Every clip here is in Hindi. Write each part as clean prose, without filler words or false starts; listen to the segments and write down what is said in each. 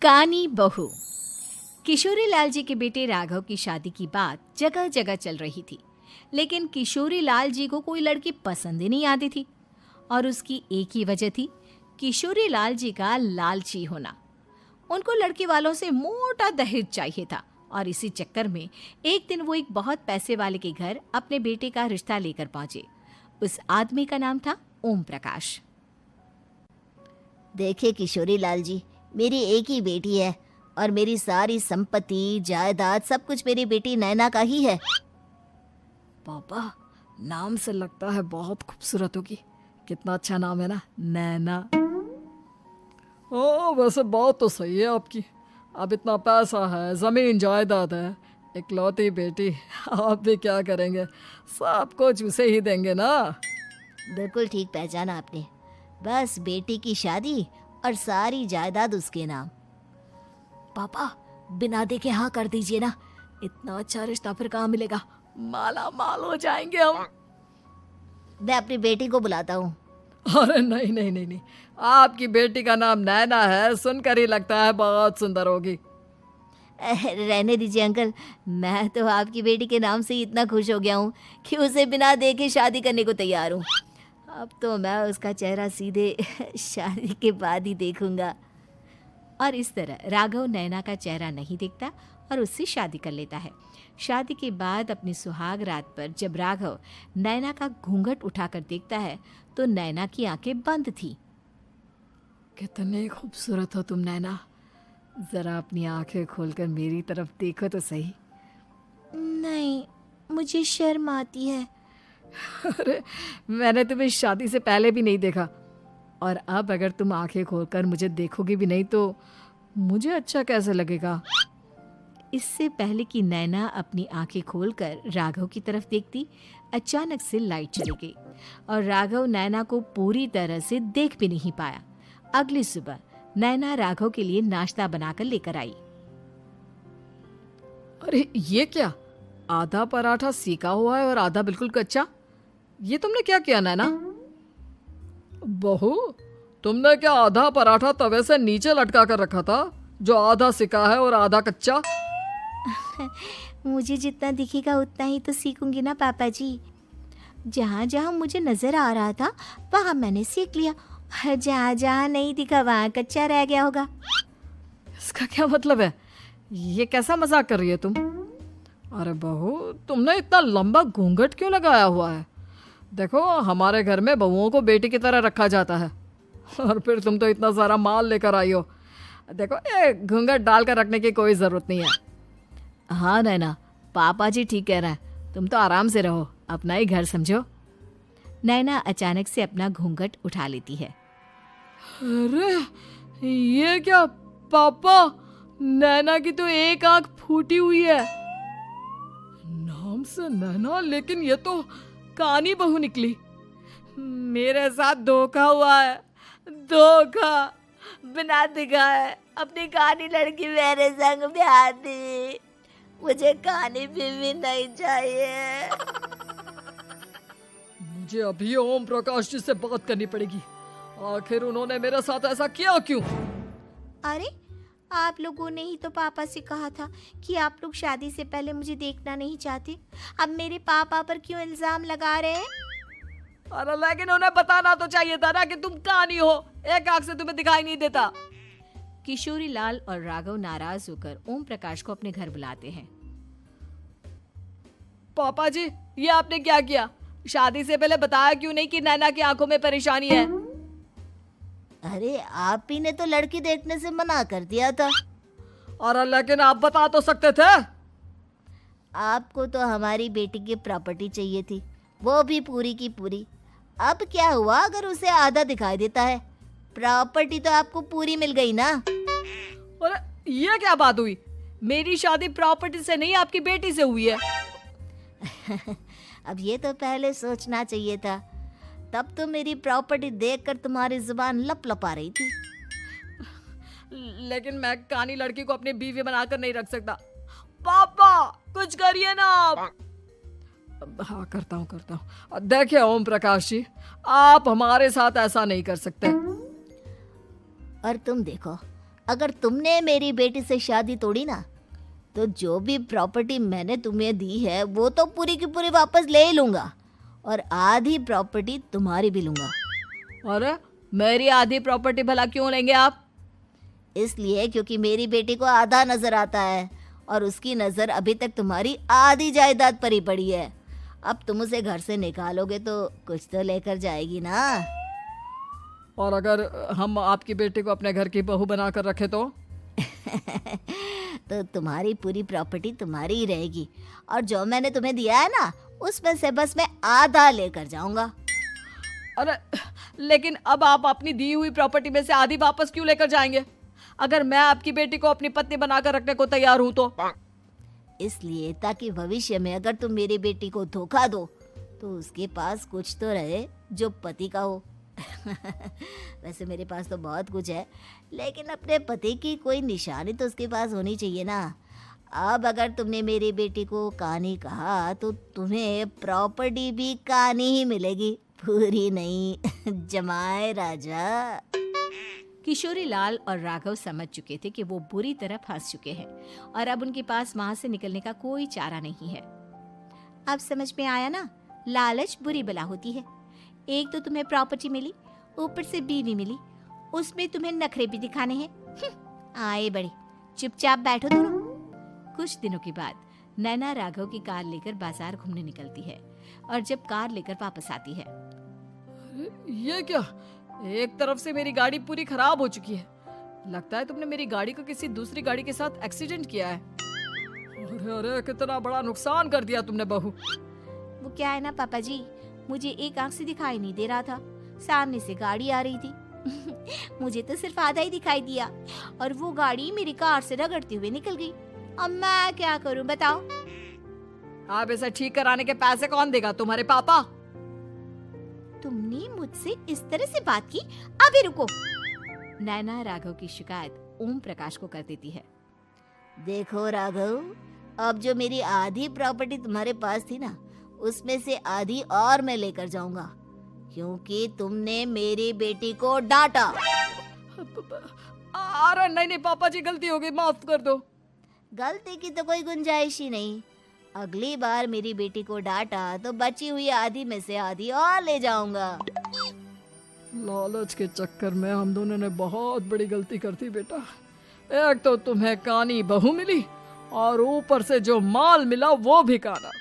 कानी बहू। किशोरी लाल जी के बेटे राघव की शादी की बात जगह जगह चल रही थी, लेकिन किशोरी लाल जी को कोई लड़की पसंद ही नहीं आती थी। और उसकी एक ही वजह थी, किशोरी लाल जी का लालची होना। उनको लड़की वालों से मोटा दहेज चाहिए था और इसी चक्कर में एक दिन वो एक बहुत पैसे वाले के घर अपने बेटे का रिश्ता लेकर पहुंचे। उस आदमी का नाम था ओम प्रकाश। देखिए किशोरी लाल जी, मेरी एक ही बेटी है और मेरी सारी संपत्ति जायदाद सब कुछ मेरी बेटी नैना का ही है। पापा, नाम से लगता है बहुत खूबसूरत होगी। कितना अच्छा नाम है ना, नैना। ओ, वैसे बात तो सही है आपकी। अब इतना पैसा है, जमीन जायदाद है, इकलौती बेटी, आप भी क्या करेंगे? सब कुछ उसे ही देंगे ना। बिल्कुल ठीक पहचाना आपने। बस बेटी की शादी और सारी जायदाद उसके नाम। पापा, बिना देखे हाँ कर दीजिए ना। इतना अच्छा रिश्ता फिर कहाँ मिलेगा? माला माल हो जाएंगे हम। मैं अपनी बेटी को बुलाता हूँ। अरे नहीं नहीं नहीं नहीं, आपकी बेटी का नाम नैना है, सुनकर ही लगता है बहुत सुंदर होगी। रहने दीजिए अंकल, मैं तो आपकी बेटी के नाम से ही इतना खुश हो गया हूँ कि उसे बिना देखे शादी करने को तैयार हूँ। अब तो मैं उसका चेहरा सीधे शादी के बाद ही देखूंगा। और इस तरह राघव नैना का चेहरा नहीं देखता और उससे शादी कर लेता है। शादी के बाद अपनी सुहाग रात पर जब राघव नैना का घूंघट उठाकर देखता है तो नैना की आंखें बंद थी। कितनी खूबसूरत हो तुम नैना, जरा अपनी आंखें खोलकर मेरी तरफ देखो तो सही। नहीं, मुझे शर्म आती है। अरे, मैंने तुम्हें शादी से पहले भी नहीं देखा, और अब अगर तुम आंखें खोलकर मुझे देखोगी भी नहीं तो मुझे अच्छा कैसे लगेगा? इससे पहले कि नैना अपनी आंखें खोलकर राघव की तरफ देखती, अचानक से लाइट चली गई और राघव नैना को पूरी तरह से देख भी नहीं पाया। अगली सुबह नैना राघव के लिए नाश्ता बनाकर लेकर आई। अरे ये क्या, आधा पराठा सेका हुआ है और आधा बिल्कुल कच्चा। ये तुमने क्या किया नैना? बहू, तुमने क्या आधा पराठा तवे से नीचे लटका कर रखा था, जो आधा सेका है और आधा कच्चा? मुझे जितना दिखेगा उतना ही तो सीखूंगी ना पापा जी। जहाँ जहाँ मुझे नजर आ रहा था वहाँ मैंने सीख लिया, जहाँ जहाँ नहीं दिखा वहाँ कच्चा रह गया होगा। इसका क्या मतलब है? ये कैसा मजाक कर रही है तुम? अरे बहू, तुमने इतना लंबा घूंघट क्यों लगाया हुआ है? देखो, हमारे घर में बहुओं को बेटी की तरह रखा जाता है, और फिर तुम तो इतना सारा माल लेकर आई हो। देखो, ये घूंघट डालकर रखने की कोई ज़रूरत नहीं है। हाँ नैना, पापा जी ठीक कह रहे हैं, तुम तो आराम से रहो, अपना ही घर समझो। नैना अचानक से अपना घूंघट उठा लेती है। अरे ये क्या पापा, नैना की तो एक आंख फूटी हुई है। नाम से नैना, लेकिन ये तो कानी बहू निकली। मेरे साथ धोखा हुआ है, धोखा। बिना दिखाए अपनी कानी लड़की मेरे संग ब्याह दी। मुझे कानी बीवी नहीं चाहिए। मुझे अभी ओम प्रकाश जी से बात करनी पड़ेगी। आखिर उन्होंने मेरे साथ ऐसा किया क्यों? अरे, आप लोगों ने ही तो पापा से कहा था कि आप लोग शादी से पहले मुझे देखना नहीं चाहते। अब मेरे पापा पर क्यों इल्जाम लगा रहे हैं? अरे लेकिन उन्हें बताना तो चाहिए था ना कि तुम कानी हो, एक आंख से तुम्हें दिखाई नहीं देता। किशोरी लाल और राघव नाराज होकर ओम प्रकाश को अपने घर बुलाते हैं। पापा जी, ये आपने क्या किया? शादी से पहले बताया क्यों नहीं कि नैना की आंखों में परेशानी है? अरे, आप ही ने तो लड़की देखने से मना कर दिया था। और लेकिन आप बता तो सकते थे। आपको तो हमारी बेटी की प्रॉपर्टी चाहिए थी, वो भी पूरी की पूरी। अब क्या हुआ अगर उसे आधा दिखाई देता है? प्रॉपर्टी तो आपको पूरी मिल गई ना। अरे ये क्या बात हुई? मेरी शादी प्रॉपर्टी से नहीं, आपकी बेटी से हुई है। अब ये तो पहले सोचना चाहिए था, तब तो मेरी प्रॉपर्टी देखकर तुम्हारी जुबान लप लपा रही थी। लेकिन मैं कानी लड़की को अपनी बीवी बनाकर नहीं रख सकता। पापा, कुछ करिए ना आप। हाँ, करता हूँ। देखिए ओम प्रकाश जी, आप हमारे साथ ऐसा नहीं कर सकते। और तुम देखो, अगर तुमने मेरी बेटी से शादी तोड़ी ना, तो जो भी प्रॉपर्टी मैंने तुम्हें दी है वो तो पूरी की पूरी वापस ले ही लूँगा, और आधी प्रॉपर्टी तुम्हारी भी लूँगा। अरे मेरी आधी प्रॉपर्टी भला क्यों लेंगे आप? इसलिए क्योंकि मेरी बेटी को आधा नजर आता है और उसकी नज़र अभी तक तुम्हारी आधी जायदाद पर ही पड़ी है। अब तुम उसे घर से निकालोगे तो कुछ तो लेकर जाएगी ना। और अगर हम आपकी बेटी को अपने घर की बहू बना कर रखे तो? तो तुम्हारी पूरी प्रॉपर्टी तुम्हारी ही रहेगी, और जो मैंने तुम्हें दिया है ना, उसमें से बस मैं आधा लेकर जाऊंगा। अरे लेकिन अब आप अपनी दी हुई प्रॉपर्टी में से आधी वापस क्यों लेकर जाएंगे? अगर मैं आपकी बेटी को अपनी पत्नी बनाकर रखने को तैयार हूं तो? इसलिए ताकि भविष्य में अगर तुम मेरी बेटी को धोखा दो तो उसके पास कुछ तो रहे जो पति का हो। वैसे मेरे पास तो बहुत कुछ है, लेकिन अपने पति की कोई निशानी तो उसके पास होनी चाहिए ना। अब अगर तुमने मेरी बेटी को कानी कहा तो तुम्हें प्रॉपर्टी भी कानी ही मिलेगी, पूरी नहीं। जमाए राजा। किशोरी लाल और राघव समझ चुके थे कि वो बुरी तरह फंस चुके हैं और अब उनके पास वहां से निकलने का कोई चारा नहीं है। अब समझ में आया ना, लालच बुरी बला होती है। एक तो तुम्हें प्रॉपर्टी मिली, ऊपर से बीवी मिली, उसमें तुम्हें नखरे भी दिखाने हैं। आए बड़े, चुपचाप बैठो दोनों। कुछ दिनों के बाद नैना राघव की कार लेकर बाजार घूमने निकलती है और जब कार लेकर वापस आती है, ये क्या? एक तरफ से मेरी गाड़ी पूरी खराब हो चुकी है। लगता है तुमने मेरी गाड़ी को किसी दूसरी गाड़ी के साथ एक्सीडेंट किया है। अरे अरे कितना बड़ा नुकसान कर दिया तुमने बहू। वो क्या है ना पापा जी, मुझे एक आंख से दिखाई नहीं दे रहा था, सामने से गाड़ी आ रही थी। मुझे तो सिर्फ आधा ही दिखाई दिया और वो गाड़ी मेरी कार से रगड़ते हुए निकल गई। अब मैं क्या करूं बताओ? आप इसे ठीक कराने के पैसे कौन देगा? तुम्हारे पापा? तुमने मुझसे इस तरह से बात की? अभी रुको। नैना राघव की शिकायत ओम प्रकाश को कर देती है। देखो राघव, अब जो मेरी आधी प्रॉपर्टी तुम्हारे पास थी ना, उसमें से आधी और मैं लेकर जाऊंगा, क्योंकि तुमने मेरी बेटी को डांटा। अरे नहीं नहीं पापा जी, गलती हो गई, माफ कर दो। गलती की तो कोई गुंजाइश ही नहीं। अगली बार मेरी बेटी को डांटा तो बची हुई आधी में से आधी और ले जाऊंगा। लालच के चक्कर में हम दोनों ने बहुत बड़ी गलती कर दी बेटा। एक तो तुम्हें कानी बहू मिली और ऊपर से जो माल मिला वो भी काना।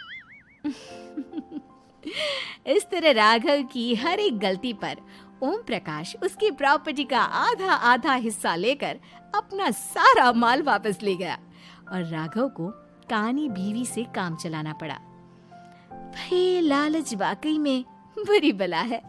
इस तरह राघव की हर एक गलती पर ओम प्रकाश उसकी प्रॉपर्टी का आधा आधा हिस्सा लेकर अपना सारा माल वापस ले गया और राघव को कानी बीवी से काम चलाना पड़ा। भाई लालच वाकई में बुरी बला है।